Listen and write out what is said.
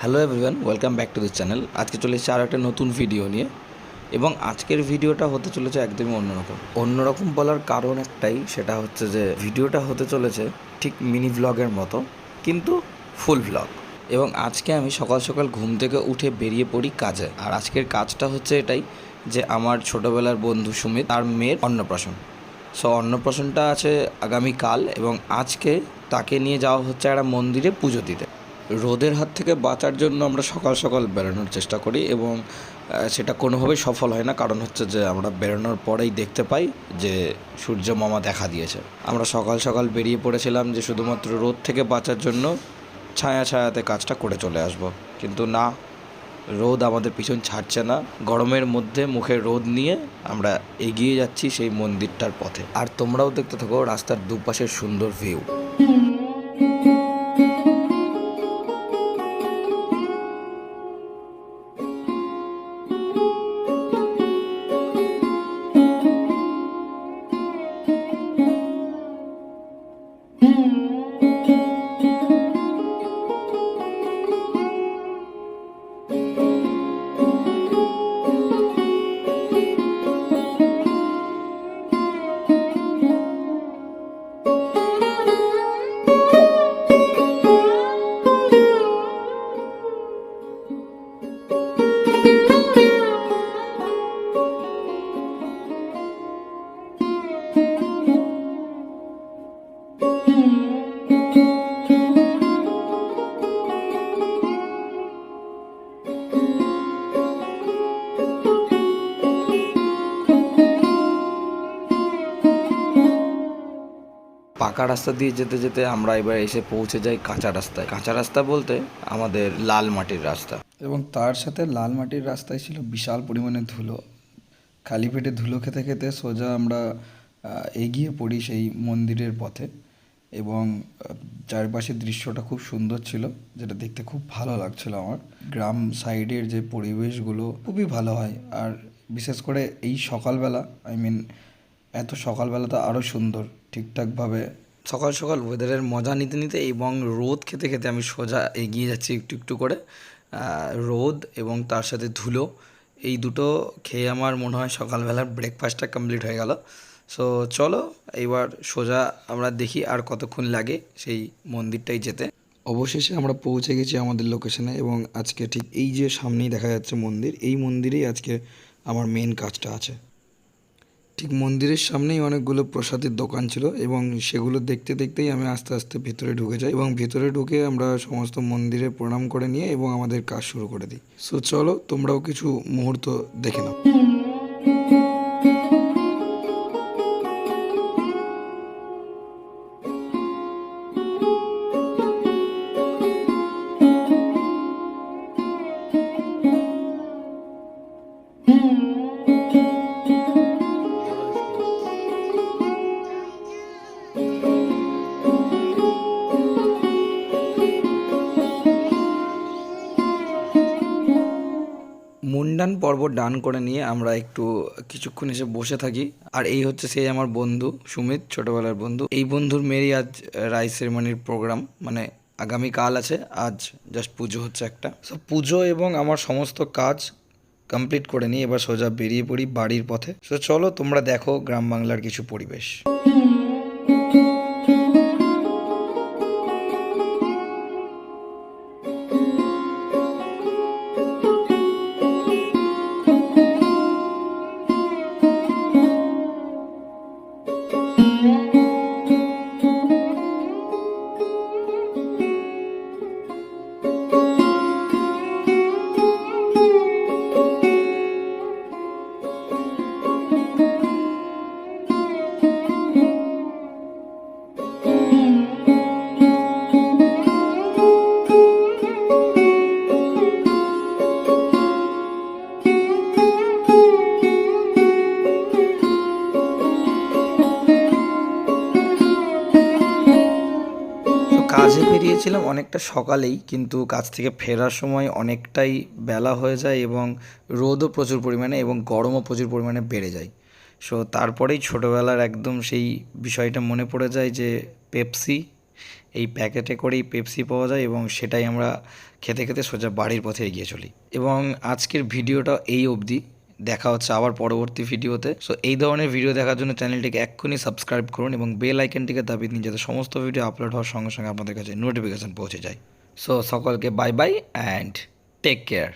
Hello everyone, welcome back to this channel. আজকে চলে এসেছে আরও একটা নতুন ভিডিও নিয়ে, এবং আজকের ভিডিওটা হতে চলেছে একদমই অন্যরকম বলার কারণ একটাই, সেটা হচ্ছে যে ভিডিওটা হতে চলেছে ঠিক মিনি ভ্লগের মতো, কিন্তু ফুল ভ্লগ। এবং আজকে আমি সকাল সকাল ঘুম থেকে উঠে বেরিয়ে পড়ি কাজে। আর আজকের কাজটা হচ্ছে এটাই যে আমার ছোটোবেলার বন্ধু সুমিত, তার মেয়ের অন্নপ্রাশন। সো অন্নপ্রাশনটা আছে আগামীকাল, এবং আজকে তাকে নিয়ে যাওয়া হচ্ছে একটা মন্দিরে পুজো দিতে। রোদের হাত থেকে বাঁচার জন্য আমরা সকাল সকাল বেরোনোর চেষ্টা করি, এবং সেটা কোনোভাবেই সফল হয় না। কারণ হচ্ছে যে আমরা বেরোনোর পরেই দেখতে পাই যে সূর্য মামা দেখা দিয়েছে। আমরা সকাল সকাল বেরিয়ে পড়েছিলাম যে শুধুমাত্র রোদ থেকে বাঁচার জন্য ছায়াতে কাজটা করে চলে আসব, কিন্তু না, রোদ আমাদের পিছন ছাড়ছে না। গরমের মধ্যে মুখে রোদ নিয়ে আমরা এগিয়ে যাচ্ছি সেই মন্দিরটার পথে। আর তোমরাও দেখতে থাকো রাস্তার দুপাশের সুন্দর ভিউ। পাকা রাস্তা দিয়ে যেতে যেতে আমরা এবার এসে পৌঁছে যাই কাঁচা রাস্তায়। কাঁচা রাস্তা বলতে আমাদের লাল মাটির রাস্তা, এবং তার সাথে লাল মাটির রাস্তায় ছিল বিশাল পরিমাণে ধুলো। খালি পেটে ধুলো খেতে খেতে সোজা আমরা এগিয়ে পড়ি সেই মন্দিরের পথে, এবং চারপাশের দৃশ্যটা খুব সুন্দর ছিল, যেটা দেখতে খুব ভালো লাগছিল আমার। গ্রাম সাইডের যে পরিবেশগুলো খুবই ভালো হয়, আর বিশেষ করে এই সকালবেলা, এত সকালবেলা তো আরও সুন্দর। ঠিকঠাকভাবে সকাল সকাল ওয়েদারের মজা নিতে নিতে এবং রোদ খেতে খেতে আমি সোজা এগিয়ে যাচ্ছি একটু একটু করে। রোদ এবং তার সাথে ধুলো, এই দুটো খেয়ে আমার মনে হয় সকালবেলার ব্রেকফাস্টটা কমপ্লিট হয়ে গেল। সো চলো এইবার সোজা আমরা দেখি আর কতক্ষণ লাগে সেই মন্দিরটাই যেতে। অবশেষে আমরা পৌঁছে গেছি আমাদের লোকেশনে, এবং আজকে ঠিক এই যে সামনেই দেখা যাচ্ছে মন্দির, এই মন্দিরেই আজকে আমার মেন কাজটা আছে। ঠিক মন্দিরের সামনেই অনেকগুলো প্রসাদের দোকান ছিল, এবং সেগুলো দেখতে দেখতেই আমি আস্তে আস্তে ভিতরে ঢুকে যাই, এবং ভিতরে ঢুকে আমরা সমস্ত মন্দিরে প্রণাম করে নিয়ে এবং আমাদের কাজ শুরু করে দিই। সো চলো তোমরাও কিছু মুহূর্ত দেখে নাও। মুন্ডান পর্ব ডান করে নিয়ে আমরা একটু কিছুক্ষণ এসে বসে থাকি। আর এই হচ্ছে সেই আমার বন্ধু সুমিত, ছোটোবেলার বন্ধু। এই বন্ধুর মেয়েরই আজ রাইস সেরেমনির প্রোগ্রাম, মানে আগামীকাল আছে, আজ জাস্ট পুজো হচ্ছে একটা। সো পুজো এবং আমার সমস্ত কাজ কমপ্লিট করে নিই, এবার সোজা বেরিয়ে পড়ি বাড়ির পথে। সো চলো তোমরা দেখো গ্রাম বাংলার কিছু পরিবেশ। কাজে বেরিয়েছিলাম অনেকটা সকালেই, কিন্তু কাজ থেকে ফেরার সময় অনেকটাই বেলা হয়ে যায়, এবং রোদও প্রচুর পরিমাণে এবং গরমও প্রচুর পরিমাণে বেড়ে যায়। সো তারপরেই ছোটোবেলার একদম সেই বিষয়টা মনে পড়ে যায় যে পেপসি এই প্যাকেটে করেই পেপসি পাওয়া যায় এবং সেটাই আমরা খেতে খেতে সোজা বাড়ির পথে এগিয়ে চলি। এবং আজকের ভিডিওটা এই অবধি, দেখা হচ্ছে আবার পরবর্তী ভিডিওতে। সো এই ধরনের ভিডিও দেখার জন্য চ্যানেলটিকে এক্ষুনি সাবস্ক্রাইব করুন এবং বেল আইকনটিকে দাবিয়ে দিন, যাতে সমস্ত ভিডিও আপলোড হওয়ার সঙ্গে সঙ্গে আপনাদের কাছে নোটিফিকেশন পৌঁছে যায়। সো সকলকে bye bye and take care.